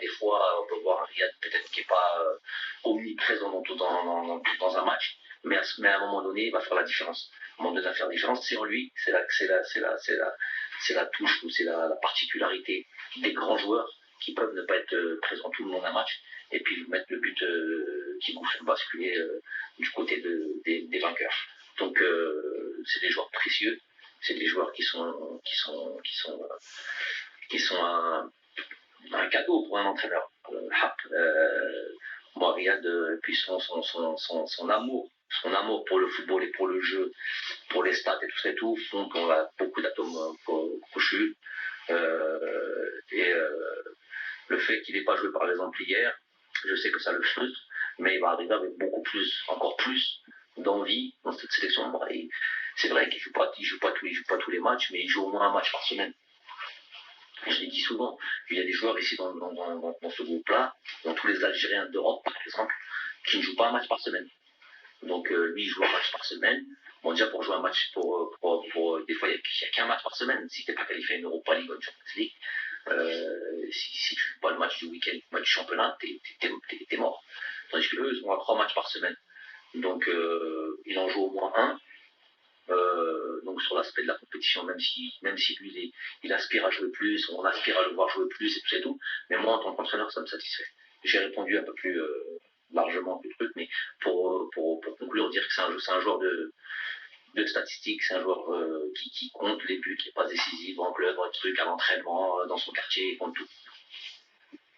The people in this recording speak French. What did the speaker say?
des fois, on peut voir un Riyad peut-être qui n'est pas omniprésent dans un match, mais à un moment donné, il va faire la différence. À un moment donné, il va faire la différence. C'est en lui, c'est la touche ou c'est la particularité des grands joueurs qui peuvent ne pas être présents tout le long d'un match et puis mettre le but qui vous fait basculer du côté des vainqueurs. Donc c'est des joueurs précieux, c'est des joueurs qui sont un cadeau pour un entraîneur. Moi, Riyad, puis son amour pour le football et pour le jeu, pour les stats et tout ça et tout, font qu'on a beaucoup d'atomes crochus. Le fait qu'il n'ait pas joué par exemple hier, je sais que ça le frustre, mais il va arriver avec encore plus d'envie dans cette sélection. Bon, c'est vrai qu'il joue pas tous les matchs, mais il joue au moins un match par semaine. Je l'ai dit souvent, il y a des joueurs ici dans ce groupe-là, dans tous les Algériens d'Europe par exemple, qui ne jouent pas un match par semaine. Donc lui, il joue un match par semaine. Bon, déjà pour jouer un match, des fois, il n'y a qu'un match par semaine. Si tu n'es pas qualifié à une Europa League ou une Champions League, si tu ne joues pas le match du week-end, le match du championnat, t'es mort. Tandis que eux, ils ont 3 matchs par semaine. Donc il en joue au moins un. Donc sur l'aspect de la compétition, même si lui il aspire à jouer plus, on aspire à le voir jouer plus et tout, c'est tout. Mais moi en tant qu'entraîneur, ça me satisfait. J'ai répondu un peu plus largement que le truc, mais pour conclure, dire que c'est un joueur de statistiques, c'est un joueur qui compte les buts, qui n'est pas décisif en club, un truc à l'entraînement, dans son quartier, il compte tout.